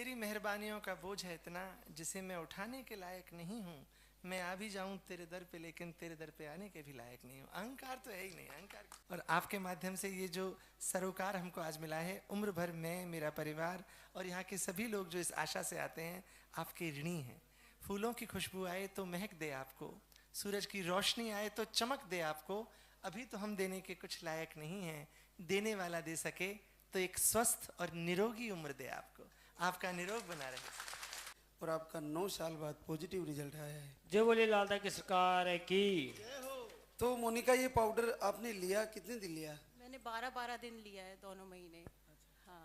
तेरी मेहरबानियों का बोझ है इतना जिसे मैं उठाने के लायक नहीं हूँ। मैं आ भी जाऊं तेरे दर पे लेकिन तेरे दर पे आने के भी लायक नहीं हूँ। अहंकार तो है ही नहीं, अहंकार। और आपके माध्यम से ये जो सरोकार हमको आज मिला है, उम्र भर मैं, मेरा परिवार और यहाँ के सभी लोग जो इस आशा से आते हैं, आपके ऋणी हैं। फूलों की खुशबू आए तो महक दे आपको, सूरज की रोशनी आए तो चमक दे आपको। अभी तो हम देने के कुछ लायक नहीं हैं, देने वाला दे सके तो एक स्वस्थ और निरोगी उम्र दे आपको। आपका निरोग बना रहे। और आपका 9 साल बाद पॉजिटिव रिजल्ट आया है। जय बोले लालदा की सरकार की। तो मोनिका, ये पाउडर आपने लिया कितने दिन लिया? मैंने 12 दिन लिया है, दोनों महीने। हाँ,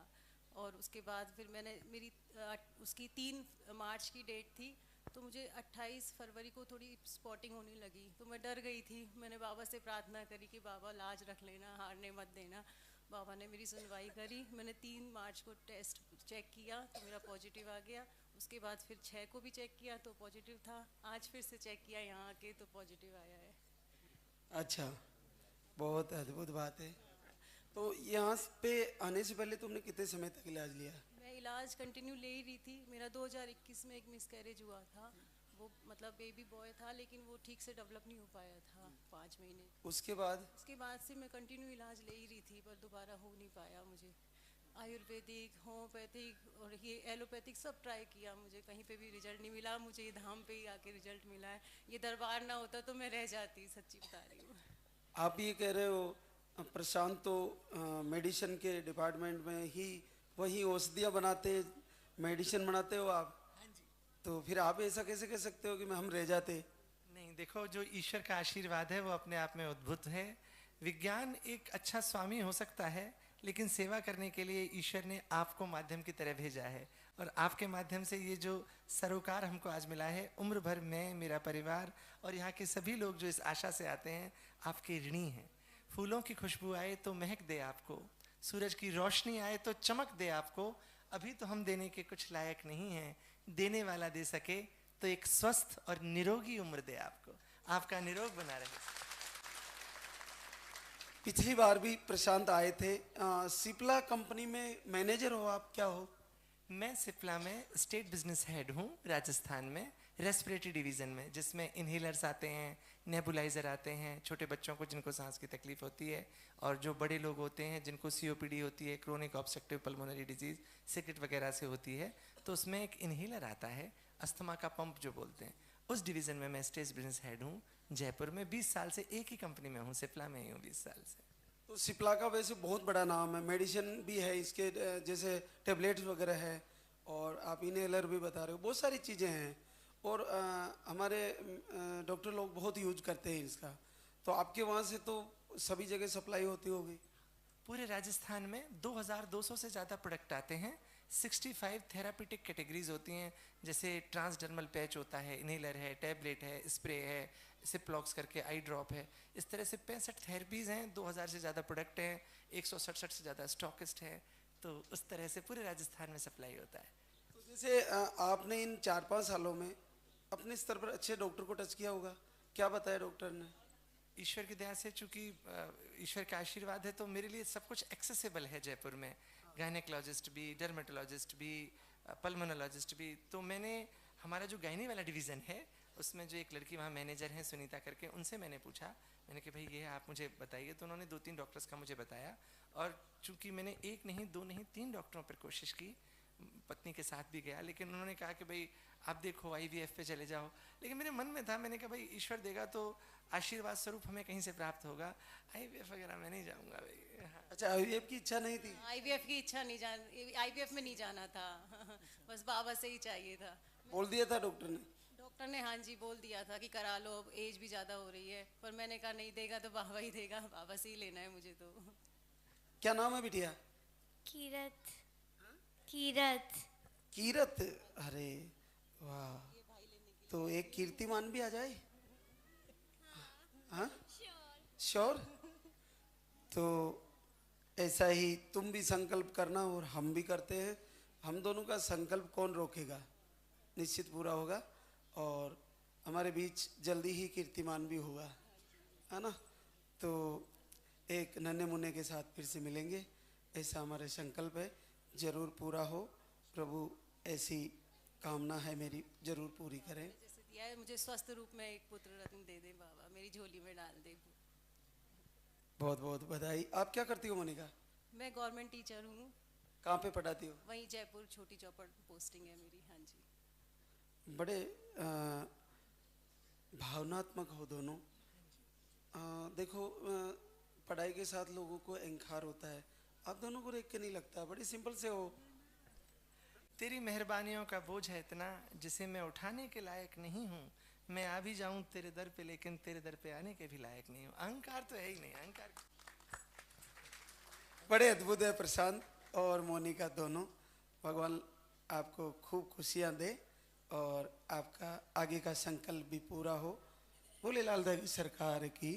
और उसके बाद फिर मैंने मेरी उसकी 3 मार्च की डेट थी, तो मुझे 28 फरवरी को थोड़ी स्पॉटिंग होने लगी, तो मैं डर गई थी। मैंने बाबा से प्रार्थना करी कि बाबा लाज रख लेना, हारने मत देना। बाबा ने मेरी सुनवाई करी। मैंने 3 मार्च को टेस्ट चेक किया तो मेरा पॉजिटिव आ गया। उसके बाद फिर 6 को भी चेक किया तो पॉजिटिव था। आज फिर से चेक किया यहाँ आके तो पॉजिटिव आया है। अच्छा, बहुत अद्भुत बात है। तो यहाँ पे आने से पहले तुमने कितने समय तक इलाज लिया? मैं इलाज कंटिन्यू ले ही रही थी। मेरा 2021 में एक मिसकैरेज हुआ था, वो मतलब बेबी बॉय था, लेकिन वो ठीक से डेवलप नहीं हो पाया था 5 महीने। उसके बाद से मैं कंटिन्यू इलाज ले ही रही थी, पर दोबारा हो नहीं पाया। मुझे आयुर्वेदिक, होम्योपैथिक और ये एलोपैथिक सब ट्राई किया, मुझे कहीं पे भी रिजल्ट नहीं मिला। मुझे ये धाम पे ही आके रिजल्ट मिला है। ये दरबार ना होता तो मैं रह जाती, सच्ची बता रही हूँ। आप ये कह रहे हो प्रशांत तो मेडिसिन के डिपार्टमेंट में ही वही औषधियाँ बनाते, मेडिसिन बनाते हो आप? हाँ जी। तो फिर आप ऐसा कैसे कह सकते हो कि हम रह जाते? नहीं, देखो, जो ईश्वर का आशीर्वाद है वो अपने आप में अद्भुत है। विज्ञान एक अच्छा स्वामी हो सकता है, लेकिन सेवा करने के लिए ईश्वर ने आपको माध्यम की तरह भेजा है। और आपके माध्यम से ये जो सरोकार हमको आज मिला है, उम्र भर मैं, मेरा परिवार और यहाँ के सभी लोग जो इस आशा से आते हैं, आपके ऋणी हैं। फूलों की खुशबू आए तो महक दे आपको, सूरज की रोशनी आए तो चमक दे आपको। अभी तो हम देने के कुछ लायक नहीं हैं, देने वाला दे सके तो एक स्वस्थ और निरोगी उम्र दे आपको। आपका निरोग बना रहे। पिछली बार भी प्रशांत आए थे। सिप्ला कंपनी में मैनेजर हो आप, क्या हो? मैं सिप्ला में स्टेट बिजनेस हेड हूँ, राजस्थान में, रेस्पिरेटरी डिवीज़न में, जिसमें इन्हेलर्स आते हैं, नेबुलाइज़र आते हैं, छोटे बच्चों को जिनको सांस की तकलीफ होती है, और जो बड़े लोग होते हैं जिनको COPD होती है, chronic obstructive pulmonary disease, cigarette वगैरह से होती है, तो उसमें एक इन्हेलर आता है, अस्थमा का पंप जो बोलते हैं। उस डिवीज़न में मैं स्टेट बिजनेस हेड हूँ जयपुर में। 20 साल से एक ही कंपनी में हूँ, सिप्ला में ही हूँ 20 साल से। तो सिप्ला का वैसे बहुत बड़ा नाम है, मेडिसिन भी है इसके, जैसे टेबलेट्स वगैरह है, और आप इनहेलर भी बता रहे हो, बहुत सारी चीज़ें हैं। और हमारे डॉक्टर लोग बहुत यूज करते हैं इसका। तो आपके वहाँ से तो सभी जगह सप्लाई होती होगी? पूरे राजस्थान में 2200 से ज़्यादा प्रोडक्ट आते हैं। 65 थेरापीटिक कैटेगरीज होती हैं, जैसे ट्रांसडर्मल पैच होता है, इनहेलर है, टैबलेट है, स्प्रे है, सिप्लॉक्स करके आई ड्रॉप है। इस तरह से 65 थेरेपीज़ हैं, 2000 से ज़्यादा प्रोडक्ट हैं, 167 से ज़्यादा स्टॉकिस्ट है। तो उस तरह से पूरे राजस्थान में सप्लाई होता है। तो जैसे आपने इन 4-5 सालों में अपने स्तर पर अच्छे डॉक्टर को टच किया होगा, क्या बताया डॉक्टर ने? ईश्वर की दया से, चूँकि ईश्वर का आशीर्वाद है, तो मेरे लिए सब कुछ एक्सेसिबल है जयपुर में। गायनेकोलॉजिस्ट भी, डर्मेटोलॉजिस्ट भी, पल्मोनोलॉजिस्ट भी। तो मैंने हमारा जो गायनी वाला डिवीज़न है, उसमें जो एक लड़की वहाँ मैनेजर हैं, सुनीता करके, उनसे मैंने पूछा, मैंने कि भाई ये आप मुझे बताइए। तो उन्होंने 2-3 डॉक्टर्स का मुझे बताया, और चूँकि मैंने 1 नहीं, 2 नहीं, 3 डॉक्टरों पर कोशिश की, पत्नी के साथ भी गया, लेकिन उन्होंने कहा कि भाई आप देखो IVF पे चले जाओ। लेकिन मेरे मन में था, मैंने कहा भाई ईश्वर देगा तो आशीर्वाद स्वरूप हमें कहीं से प्राप्त होगा, IVF वगैरह मैं नहीं जाऊंगा भाई। हाँ। अच्छा, IVF की इच्छा नहीं थी? IVF की इच्छा नहीं, IVF में नहीं जाना था। बस बाबा से ही चाहिए था। बोल दिया था डॉक्टर ने? डॉक्टर ने हाँ जी बोल दिया था कि करा लो, एज भी ज़्यादा हो रही है, पर मैंने कहा नहीं देगा तो बाबा ही देगा, बाबा से ही लेना है मुझे। तो क्या नाम है बिटिया? कीरत। कीरत। कीरत? अरे वाह, तो एक कीर्तिमान भी आ जाए। हाँ, श्योर। तो ऐसा ही तुम भी संकल्प करना और हम भी करते हैं। हम दोनों का संकल्प कौन रोकेगा, निश्चित पूरा होगा, और हमारे बीच जल्दी ही कीर्तिमान भी होगा, है ना? तो एक नन्हे मुन्ने के साथ फिर से मिलेंगे, ऐसा हमारे संकल्प है। जरूर पूरा हो, प्रभु ऐसी कामना है मेरी, जरूर पूरी करें। जैसे दिया है मुझे स्वस्थ रूप में एक पुत्र रत्न दे दे बाबा, मेरी झोली में डाल दे। बहुत बहुत बधाई। आप क्या करती हो मोनिका? मैं गवर्नमेंट टीचर हूँ, कहाँ पे पढ़ाती हो? वहीं जयपुर छोटी चौपड़ पोस्टिंग है मेरी। हाँ जी। बड़े भावनात्मक हो दोनों। देखो पढ़ाई के साथ लोगों को अहंकार होता है, आप दोनों को देख के नहीं लगता, बड़ी सिंपल से हो। तेरी मेहरबानियों का बोझ है इतना जिसे मैं उठाने के लायक नहीं हूँ। मैं आ भी जाऊं तेरे दर पे, लेकिन तेरे दर पे आने के भी लायक नहीं हूँ। अहंकार तो है ही नहीं, अहंकार। बड़े अद्भुत है प्रशांत और मोनिका दोनों। भगवान आपको खूब खुशियाँ दे और आपका आगे का संकल्प भी पूरा हो। भोलेलाल की सरकार की